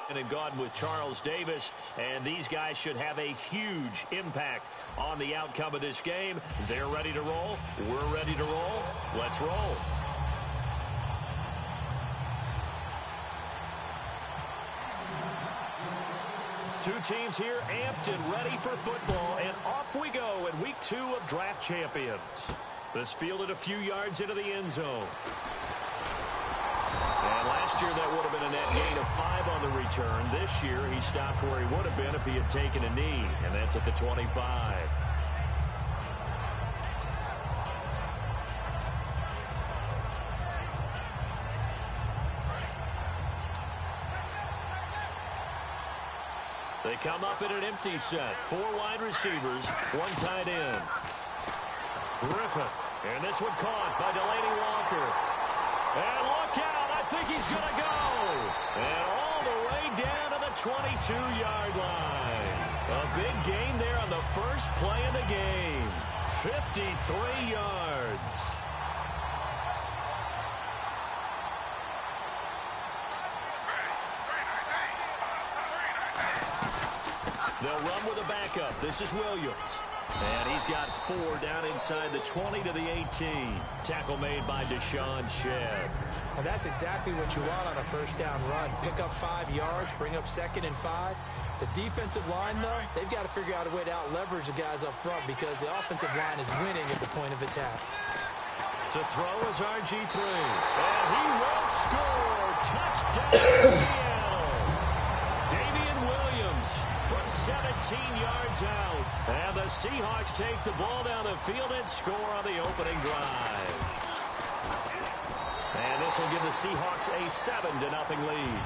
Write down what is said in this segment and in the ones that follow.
And gone with Charles Davis, and these guys should have a huge impact on the outcome of this game. They're ready to roll. We're ready to roll. Let's roll. Two teams here amped and ready for football, and off we go in week 2 of Draft Champions. This fielded a few yards into the end zone. And last year that would have been a net gain of 5 on the return. This year he stopped where he would have been if he had taken a knee, and that's at the 25. They come up in an empty set. 4 wide receivers, 1 tight end. Griffin, and this one caught by Delaney Walker. And look out, I think he's going to go. And all the way down to the 22-yard line. A big gain there on the first play of the game. 53 yards. They'll run with a backup. This is Williams. And he's got 4 down inside the 20 to the 18. Tackle made by Deshaun Shedd. And that's exactly what you want on a first down run. Pick up 5 yards, bring up 2nd and 5. The defensive line, though, they've got to figure out a way to out-leverage the guys up front because the offensive line is winning at the point of attack. To throw is RG3. And he will score. Touchdown, Seattle. Damian Williams from 17 yards out. And the Seahawks take the ball down the field and score on the opening drive. And this will give the Seahawks a 7-0 lead.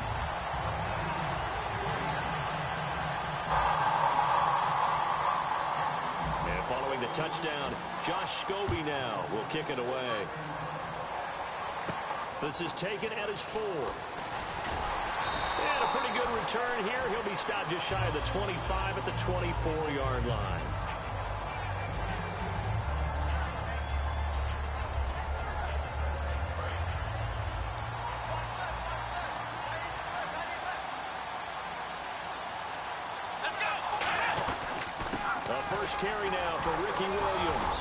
And following the touchdown, Josh Scobie now will kick it away. This is taken at his 4. And a pretty good return here. He'll be stopped just shy of the 25 at the 24-yard line. The first carry now for Ricky Williams.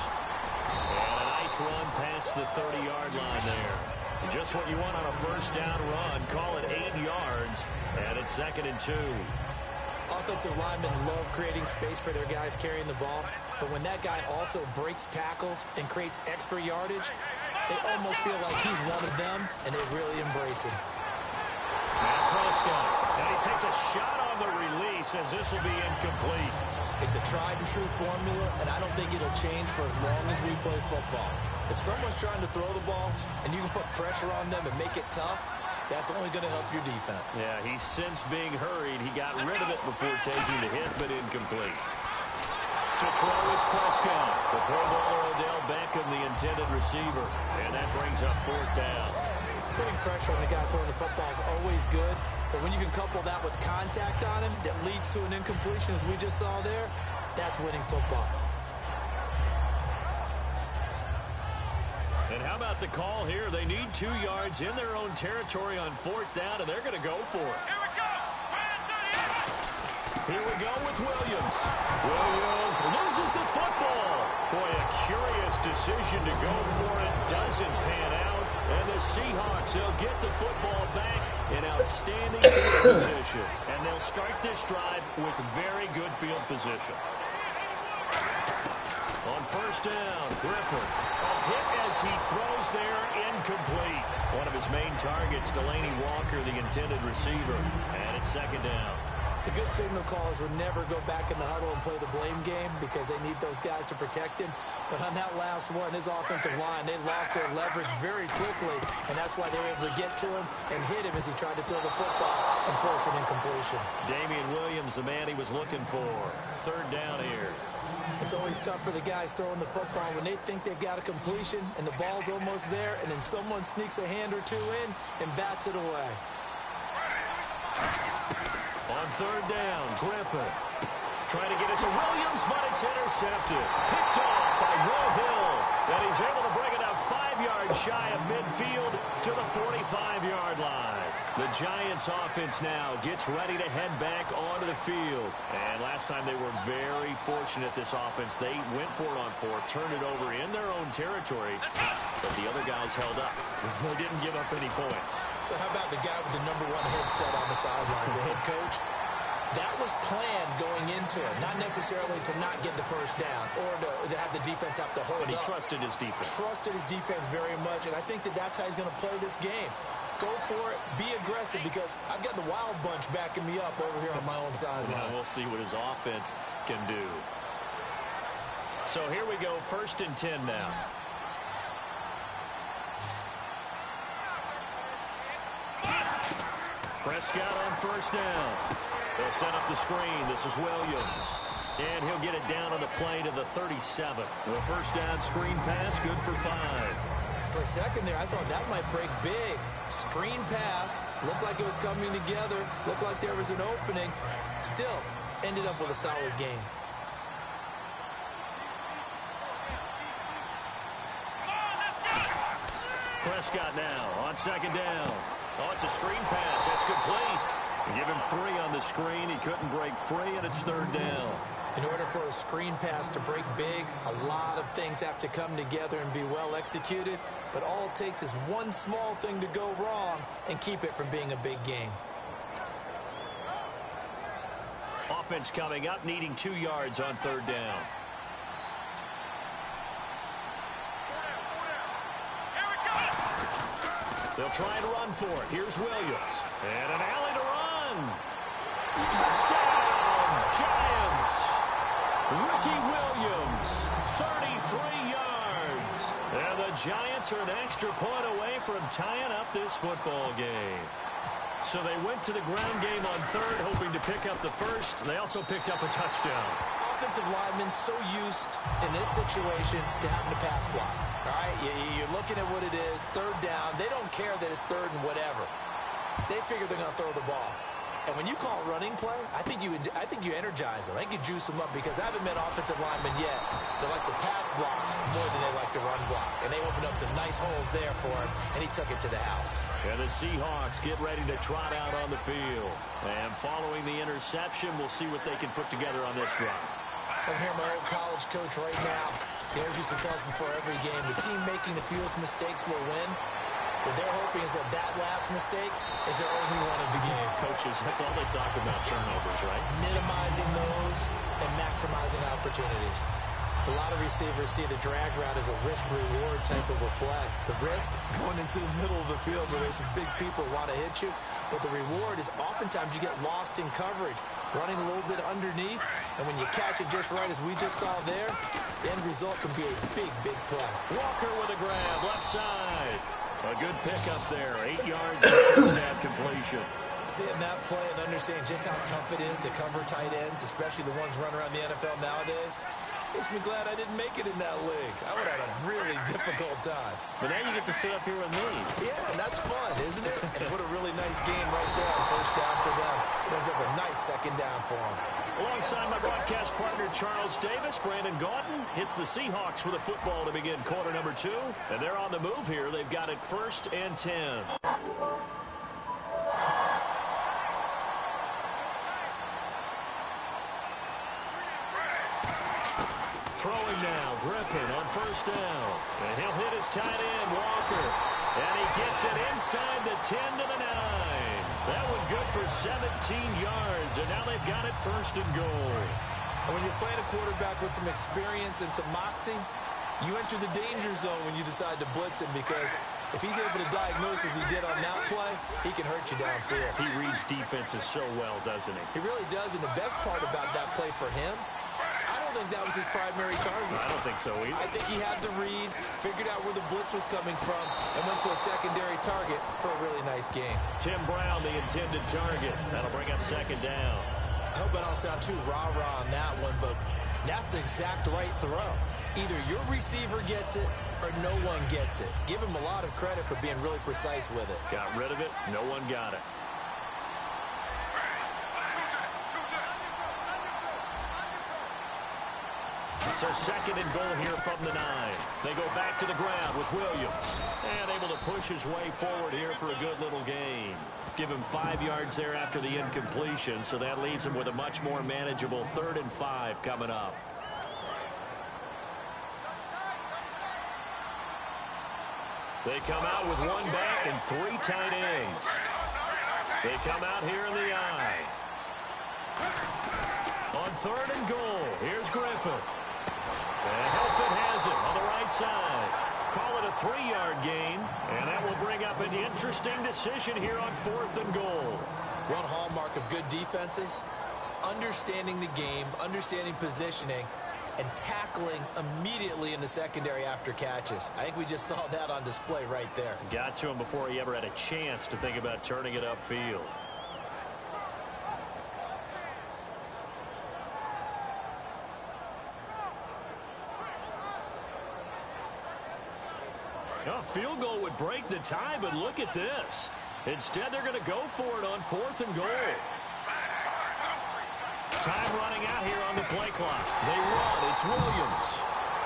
And a nice run past the 30-yard line there. Just what you want on a first down run. Call it 8 yards, and it's 2nd and 2. Offensive linemen love creating space for their guys carrying the ball, but when that guy also breaks tackles and creates extra yardage, they almost feel like he's one of them, and they really embrace him. Matt Prescott, and he takes a shot on the release as this will be incomplete. It's a tried-and-true formula, and I don't think it'll change for as long as we play football. If someone's trying to throw the ball and you can put pressure on them and make it tough, that's only going to help your defense. Yeah, he's since being hurried. He got rid of it before taking the hit, but incomplete. To throw is Prescott. The Pro Bowler Odell Beckham, the intended receiver. And that brings up 4th down. Putting pressure on the guy throwing the football is always good, but when you can couple that with contact on him that leads to an incompletion, as we just saw there, that's winning football. And how about the call here? They need 2 yards in their own territory on 4th down, and they're going to go for it. Here we go with Williams. Williams loses the football. Boy, a curious decision to go for it. Doesn't pan out. And the Seahawks, they'll get the football back in outstanding field position. And they'll start this drive with very good field position. On first down, Griffin. A hit as he throws there, incomplete. One of his main targets, Delaney Walker, the intended receiver. And it's 2nd down. The good signal callers would never go back in the huddle and play the blame game because they need those guys to protect him. But on that last one, his offensive line, they lost their leverage very quickly, and that's why they were able to get to him and hit him as he tried to throw the football and force an incompletion. Damian Williams, the man he was looking for. 3rd down here. It's always tough for the guys throwing the football when they think they've got a completion and the ball's almost there, and then someone sneaks a hand or 2 in and bats it away. On 3rd down, Griffin trying to get it to Williams, but it's intercepted. Picked off by Will Hill. And he's able to bring it up 5 yards shy of midfield to the 45-yard line. The Giants offense now gets ready to head back onto the field. And last time they were very fortunate, this offense. They went for it on fourth, turned it over in their own territory, but the other guys held up. They didn't give up any points. So how about the guy with the #1 headset on the sidelines, the head coach? That was planned going into it, not necessarily to not get the first down or to have the defense have to hold up. But he trusted his defense. Trusted his defense very much, and I think that that's how he's going to play this game. Go for it, be aggressive, because I've got the wild bunch backing me up over here on my own sideline. Yeah, we'll see what his offense can do. So here we go, 1st and 10 now. Prescott on 1st down. They'll set up the screen. This is Williams. And he'll get it down on the play to the 37. The 1st down screen pass, good for 5. For a second there, I thought that might break big. Screen pass. Looked like it was coming together. Looked like there was an opening. Still, ended up with a solid game. Prescott now on 2nd down. Oh, it's a screen pass. That's complete. Give him 3 on the screen. He couldn't break free, and it's 3rd down. In order for a screen pass to break big, a lot of things have to come together and be well executed. But all it takes is one small thing to go wrong and keep it from being a big game. Offense coming up, needing 2 yards on 3rd down. They'll try and run for it. Here's Williams. And an alley to run. Touchdown, Giants. Ricky Williams, 33 yards. And the Giants are an extra point away from tying up this football game. So they went to the ground game on 3rd, hoping to pick up the 1st. They also picked up a touchdown. Offensive linemen so used in this situation to having to pass block. All right, you're looking at what it is, 3rd down. They don't care that it's 3rd and whatever. They figure they're going to throw the ball. And when you call a running play, I think you energize them. I think you juice them up, because I haven't met offensive linemen yet that likes to pass block more than they like to run block. And they opened up some nice holes there for him, and he took it to the house. And the Seahawks get ready to trot out on the field. And following the interception, we'll see what they can put together on this drive. I'm here, my old college coach right now. He always used to tell us before every game, the team making the fewest mistakes will win. What they're hoping is that last mistake is their only one of the game. Coaches, that's all they talk about, turnovers, right? Minimizing those and maximizing opportunities. A lot of receivers see the drag route as a risk-reward type of a play. The risk, going into the middle of the field where there's some big people want to hit you. But the reward is oftentimes you get lost in coverage, running a little bit underneath. And when you catch it just right, as we just saw there, the end result can be a big, big play. Walker with a grab, left side. A good pickup there, 8 yards and that completion. Seeing that play and understanding just how tough it is to cover tight ends, especially the ones running around the NFL nowadays, makes me glad I didn't make it in that league. I would have had a really difficult time. But now you get to sit up here with me. Yeah, and that's fun, isn't it? And what a really nice game right there. 1st down for them. Ends up a nice 2nd down for them. Alongside my broadcast partner, Charles Davis, Brandon Gaunton hits the Seahawks with a football to begin quarter number 2. And they're on the move here. They've got it 1st and 10. Throwing now, Griffin on 1st down. And he'll hit his tight end, Walker. And he gets it inside the 10 to the 9. That one good for 17 yards. And now they've got it 1st and goal. And when you're playing a quarterback with some experience and some moxie, you enter the danger zone when you decide to blitz him, because if he's able to diagnose as he did on that play, he can hurt you downfield. He reads defenses so well, doesn't he? He really does, and the best part about that play for him, I don't think that was his primary target. I don't think so either. I think he had the read, figured out where the blitz was coming from, and went to a secondary target for a really nice game. Tim Brown, the intended target. That'll bring up 2nd down. I hope I don't sound too rah-rah on that one, but that's the exact right throw. Either your receiver gets it or no one gets it. Give him a lot of credit for being really precise with it. Got rid of it. No one got it. So 2nd and goal here from the 9. They go back to the ground with Williams. And able to push his way forward here for a good little gain. Give him 5 yards there after the incompletion, so that leaves him with a much more manageable 3rd and 5 coming up. They come out with 1 back and 3 tight ends. They come out here in the I. On 3rd and goal, here's Griffin. And Helfand has it on the right side. Call it a 3-yard gain, and that will bring up an interesting decision here on 4th and goal. One hallmark of good defenses is understanding the game, understanding positioning, and tackling immediately in the secondary after catches. I think we just saw that on display right there. Got to him before he ever had a chance to think about turning it upfield. A field goal would break the tie, but look at this. Instead, they're going to go for it on 4th and goal. Time running out here on the play clock. They run. It's Williams.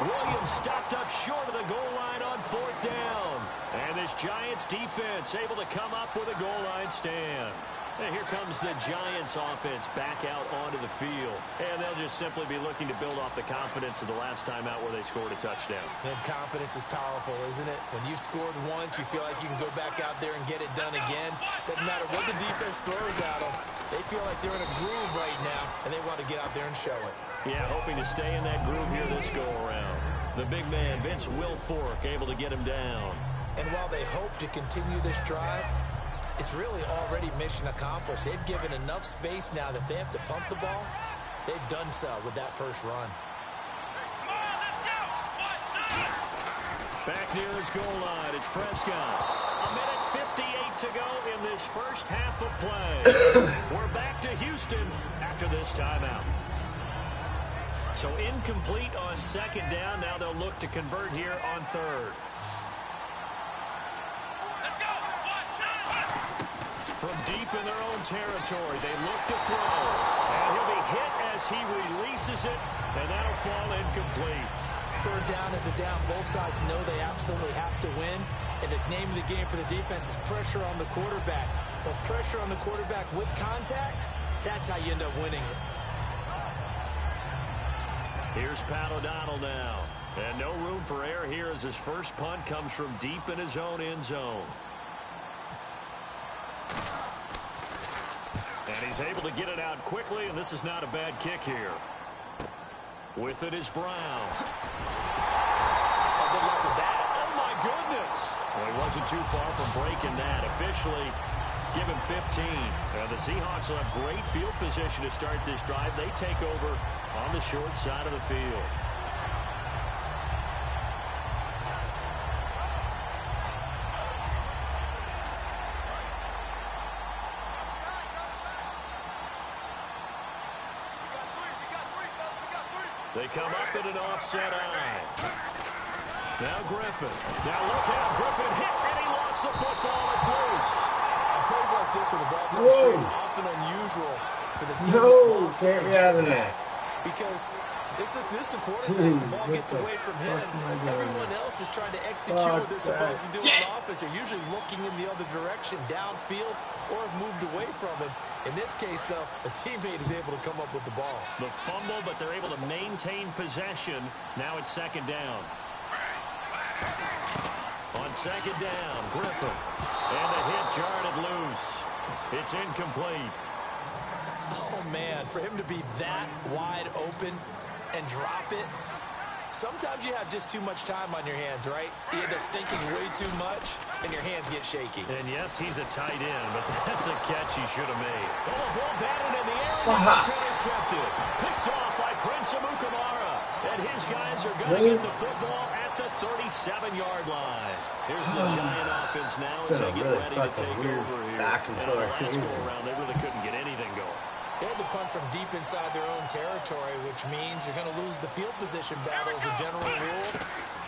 Williams stopped up short of the goal line on 4th down. And this Giants defense able to come up with a goal line stand. And here comes the Giants offense back out onto the field. And they'll just simply be looking to build off the confidence of the last time out where they scored a touchdown. And confidence is powerful, isn't it? When you've scored once, you feel like you can go back out there and get it done again. Doesn't matter what the defense throws at them. They feel like they're in a groove right now, and they want to get out there and show it. Yeah, hoping to stay in that groove here this go-around. The big man, Vince Wilfork, able to get him down. And while they hope to continue this drive, it's really already mission accomplished. They've given enough space now that they have to pump the ball. They've done so with that first run. Back near his goal line, it's Prescott. A minute 58 to go in this first half of play. We're back to Houston after this timeout. So incomplete on 2nd down. Now they'll look to convert here on 3rd. From deep in their own territory, they look to throw. And he'll be hit as he releases it, and that'll fall incomplete. 3rd down is a down. Both sides know they absolutely have to win. And the name of the game for the defense is pressure on the quarterback. But pressure on the quarterback with contact, that's how you end up winning it. Here's Pat O'Donnell now. And no room for error here as his first punt comes from deep in his own end zone. And he's able to get it out quickly, and this is not a bad kick here. With it is Brown. Oh, good luck with that. Oh, my goodness. Well, he wasn't too far from breaking that. Officially, give him 15. The Seahawks will have great field position to start this drive. They take over on the short side of the field. They come up in an offset eye. Now Griffin. Now look out. Griffin hit, and he lost the football. It's loose. On plays like this where the ball comes free, it's often unusual for the team No, get me out of that. Because this is the quarterback. The ball gets away from him. Everyone else is trying to execute what they're supposed to do on offense. They're usually looking in the other direction, downfield, or have moved away from him. In this case, though, a teammate is able to come up with the ball. The fumble, but they're able to maintain possession. Now it's 2nd down. On 2nd down, Griffin. And the hit jarred it loose. It's incomplete. Oh, man, for him to be that wide open and drop it, sometimes you have just too much time on your hands, right? You end up thinking way too much, and your hands get shaky. And yes, he's a tight end, but that's a catch he should have made. Oh, the ball batted in the air, and it's intercepted. Picked off by Prince Amukamara. And his guys are going to get the football at the 37-yard line. Here's the Giant offense now as they get ready to take over here. Back and on the forth. last go-around, they really couldn't get anything going. They had to punt from deep inside their own territory, which means you're going to lose the field position battle as a general rule.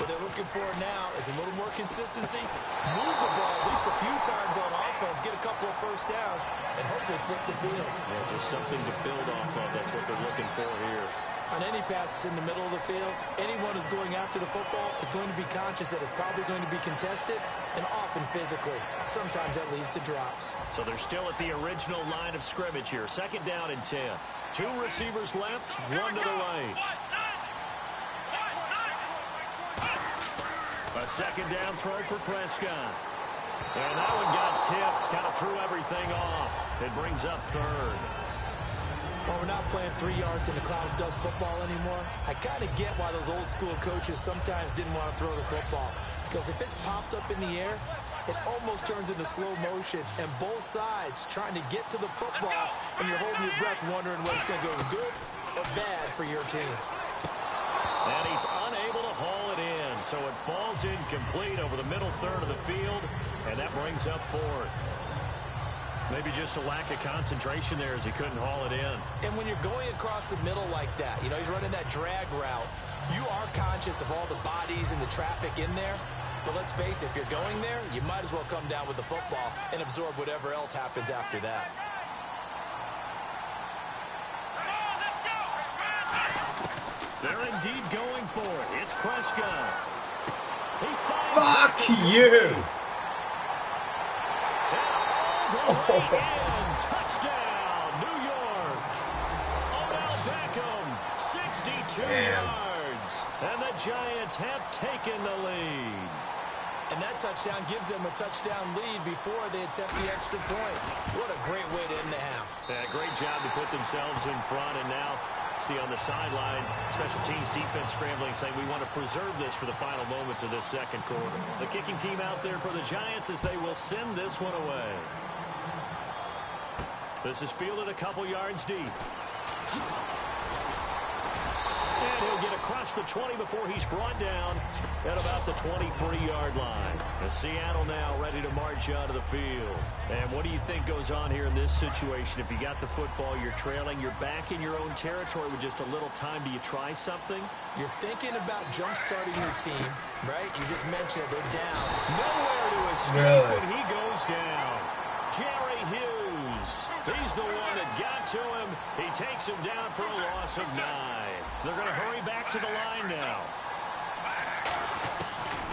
What they're looking for now is a little more consistency, move the ball at least a few times on offense, get a couple of first downs, and hopefully flip the field. Yeah, just something to build off of. That's what they're looking for here. On any passes in the middle of the field, anyone who's going after the football is going to be conscious that it's probably going to be contested and often physically. Sometimes that leads to drops. So they're still at the original line of scrimmage here. 2nd down and 10. 2 receivers left, 1 to the right. A 2nd down throw for Prescott. And that one got tipped, kind of threw everything off. It brings up 3rd. Well, we're not playing 3 yards in a cloud of dust football anymore. I kind of get why those old school coaches sometimes didn't want to throw the football. Because if it's popped up in the air, it almost turns into slow motion. And both sides trying to get to the football, and you're holding your breath wondering whether it's going to go good or bad for your team. And he's unable to haul it in. So it falls incomplete over the middle third of the field. And that brings up 4th. Maybe just a lack of concentration there as he couldn't haul it in. And when you're going across the middle like that, you know, he's running that drag route, you are conscious of all the bodies and the traffic in there. But let's face it, if you're going there, you might as well come down with the football and absorb whatever else happens after that. They're indeed going for it. It's Prescott. He finds Fuck you! Touchdown, New York. Odell Beckham, 62 yards. And the Giants have taken the lead. And that touchdown gives them a touchdown lead before they attempt the extra point. What a great way to end the half. Yeah, great job to put themselves in front. And now, see on the sideline, special teams defense scrambling, saying we want to preserve this for the final moments of this 2nd quarter. The kicking team out there for the Giants as they will send this one away. This is fielded a couple yards deep. And he'll get across the 20 before he's brought down at about the 23-yard line. And Seattle now ready to march out of the field. And what do you think goes on here in this situation? If you got the football, you're trailing, you're back in your own territory with just a little time. Do you try something? You're thinking about jump-starting your team, right? You just mentioned it. They're down. Nowhere to escape, and he goes down. Jerry Hughes. He's the one that got to him. He takes him down for a loss of 9. They're going to hurry back to the line now.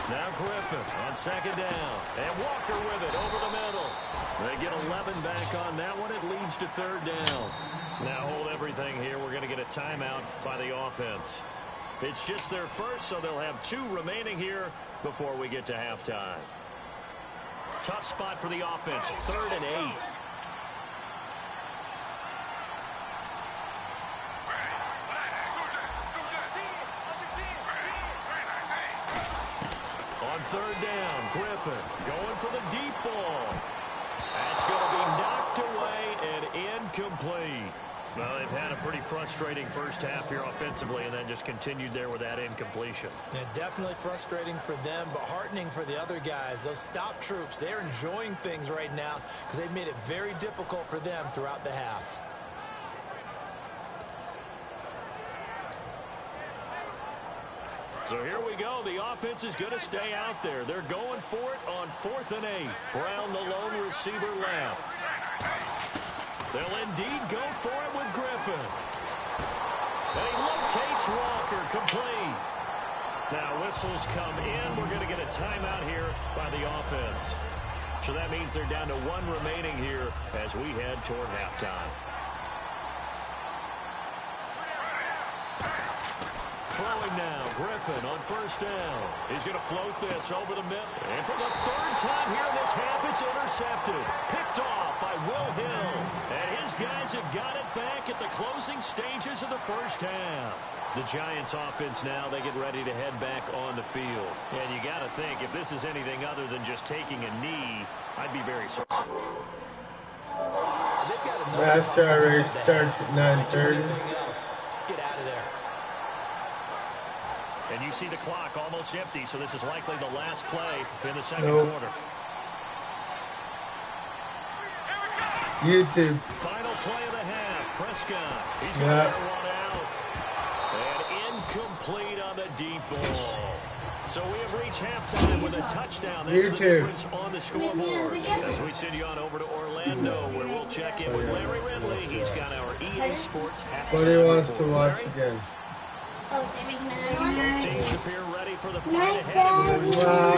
Now Griffin on 2nd down. And Walker with it over the middle. They get 11 back on that one. It leads to 3rd down. Now hold everything here. We're going to get a timeout by the offense. It's just their first, so they'll have 2 remaining here before we get to halftime. Tough spot for the offense. 3rd and 8. On 3rd down, Griffin going for the deep ball. That's going to be knocked away and incomplete. Well, they've had a pretty frustrating first half here offensively and then just continued there with that incompletion. Yeah, definitely frustrating for them, but heartening for the other guys. Those stop troops, they're enjoying things right now because they've made it very difficult for them throughout the half. So here we go. The offense is going to stay out there. They're going for it on 4th and 8. Brown, the lone receiver, left. They'll indeed go for it with Griffin. And he locates Walker, complete. Now whistles come in. We're going to get a timeout here by the offense. So that means they're down to 1 remaining here as we head toward halftime. Throwing now, Griffin on 1st down. He's going to float this over the middle. And for the 3rd time here in this half, it's intercepted. Picked off by Will Hill. And his guys have got it back at the closing stages of the first half. The Giants offense now, they get ready to head back on the field. And you got to think, if this is anything other than just taking a knee, I'd be very surprised. Nascar race starts at 9:30. Just get out of there. And you see the clock almost empty, so this is likely the last play in the 2nd quarter. YouTube. Final play of the half. Prescott. He's going to get one out. And incomplete on the deep ball. So we have reached halftime with a touchdown. That's the difference on the scoreboard. As we send you on over to Orlando, where we'll check in with Larry Ridley. He's got our EA Sports halftime. What he wants to watch again. Oh, Sammy, night. Teams appear ready for the fight ahead.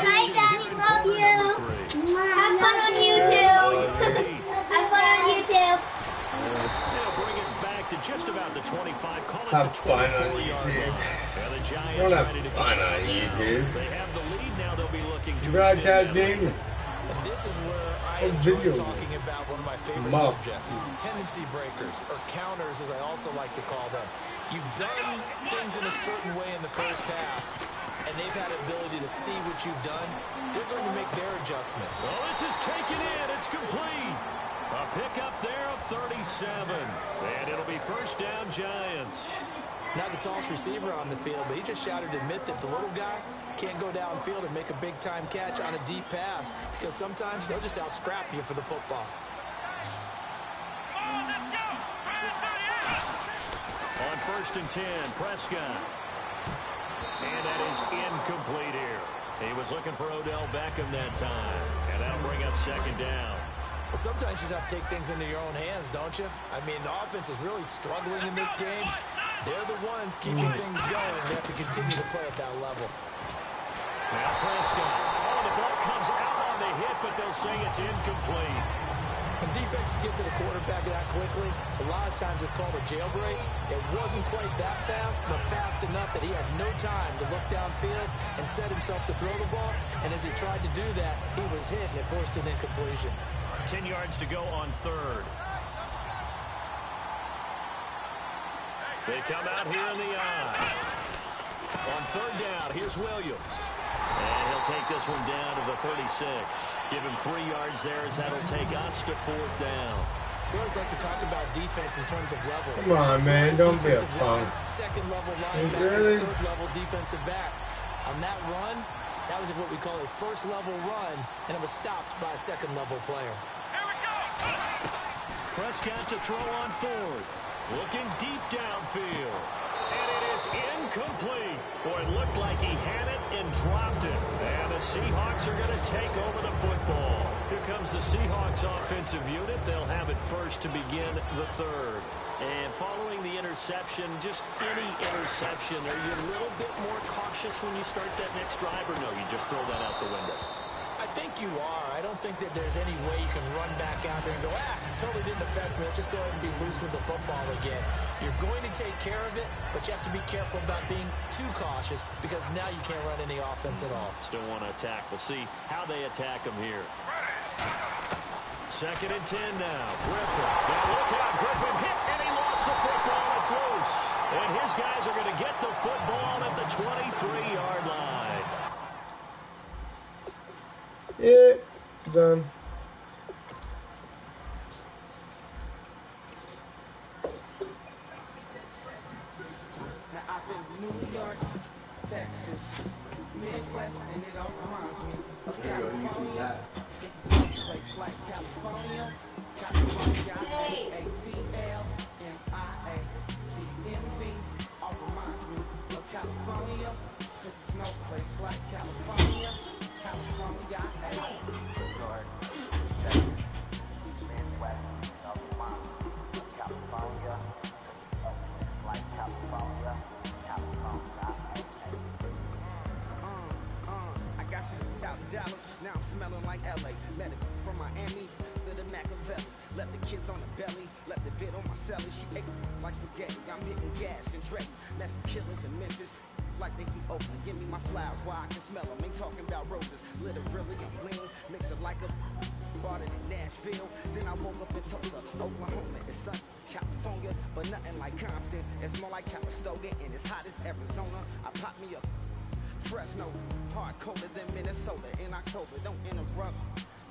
Night, Daddy, love you. Have fun on YouTube. Have fun on YouTube. They'll bring it back to just about the 25. Call it Have the fun on 24-yard YouTube. line. And the You Giants don't have ready to fun go. on YouTube. They have the lead now. They'll be looking to Broadcasting. And this is where I A enjoy video. talking about one of my favorite Muff. subjects, tendency breakers, or counters as I also like to call them. You've done things in a certain way in the first half, and they've had the ability to see what you've done. They're going to make their adjustment. Well, this is taken in. It's complete. A pickup there of 37. And it'll be first down, Giants. Not the tallest receiver on the field, but he just shouted to admit that the little guy can't go downfield and make a big-time catch on a deep pass, because sometimes they'll just out-scrap you for the football. On 1st and 10, Prescott. And that is incomplete here. He was looking for Odell Beckham that time. And that'll bring up second down. Well, sometimes you just have to take things into your own hands, don't you? I mean, the offense is really struggling in this game. They're the ones keeping things going. They have to continue to play at that level. Now Prescott. Oh, the ball comes out on the hit, but they'll say it's incomplete. When defenses get to the quarterback that quickly, a lot of times it's called a jailbreak. It wasn't quite that fast, but fast enough that he had no time to look downfield and set himself to throw the ball. And as he tried to do that, he was hit and it forced an incompletion. 10 yards to go on 3rd. They come out here in the eye. On 3rd down, here's Williams. And he'll take this one down to the 36. Give him 3 yards there as that'll take us to 4th down. We always like to talk about defense in terms of levels. Come on, man. Don't be a Defensive punk. line, second-level linebackers, Really? third-level defensive backs. On that run, that was what we call a first-level run, and it was stopped by a second-level player. Prescott to throw on 4th. Looking deep downfield. And it is incomplete. Boy, it looked like he had it and dropped it. And the Seahawks are going to take over the football. Here comes the Seahawks offensive unit. They'll have it first to begin the 3rd. And following the interception, just any interception, are you a little bit more cautious when you start that next drive, or no, you just throw that out the window? I think you are. I don't think that there's any way you can run back out there and go, totally didn't affect me. Let's just go ahead and be loose with the football again. You're going to take care of it, but you have to be careful about being too cautious, because now you can't run any offense at all. Still want to attack. We'll see how they attack them here. 2nd and 10 now. Griffin. Now look out. Griffin hit, and he lost the football. It's loose. And his guys are going to get the football at the 23-yard line. Yeah, done. Now I've been to New York, Texas, Midwest, and it all reminds me of California. This is a place like California. California, A-A-T-L, M-I-A, D-M-V, all reminds me of California. Cause there's no place like California. California, I got some $1,000, now I'm smelling like LA. Met it from Miami to the Machiavelli. Left the kids on the belly, left the vid on my celly. She ate like spaghetti, I'm hitting gas and Dre. Met some killers in Memphis, like they from Oakland. Give me my flowers while I can smell them. Ain't talking about roses, literally I'm lean. Mix it like a bought it in Nashville. Then I woke up in Tulsa, Oklahoma. It's sunny, California, but nothing like Compton. It's more like Calistoga, and it's hot as Arizona. I pop me up Fresno, hard colder than Minnesota in October. Don't interrupt,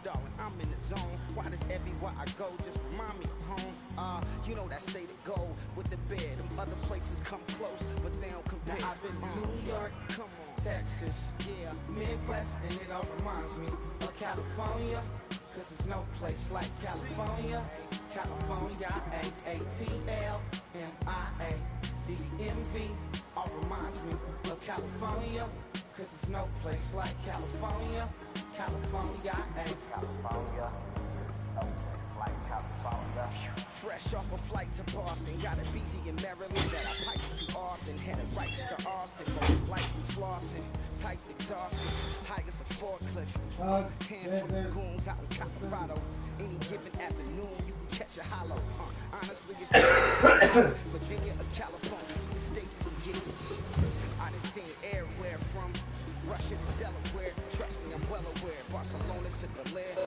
darling, I'm in the zone. Why does everywhere I go just remind me of home? You know that state of gold with the bed. Them other places come close, but they don't compare. Now I've been to New York, come on, Texas, yeah, Midwest, and it all reminds me of California. Cause there's no place like California. California, A-A-T-L, M-I-A, D-M-V, all reminds me of California. Cause there's no place like California. California, California, no place like California. Fresh Fresh off a flight to Boston, got a BZ in Maryland that I pipe too often. Headed right to Austin, most likely flossing, type exhausted, high as a forklift. Handful of goons out in Colorado. Any given afternoon, you can catch a hollow. Honestly, it's Virginia or California, the state you get. I done seen everywhere from Russia to Delaware. Trust me, I'm well aware. Barcelona to Bel Air.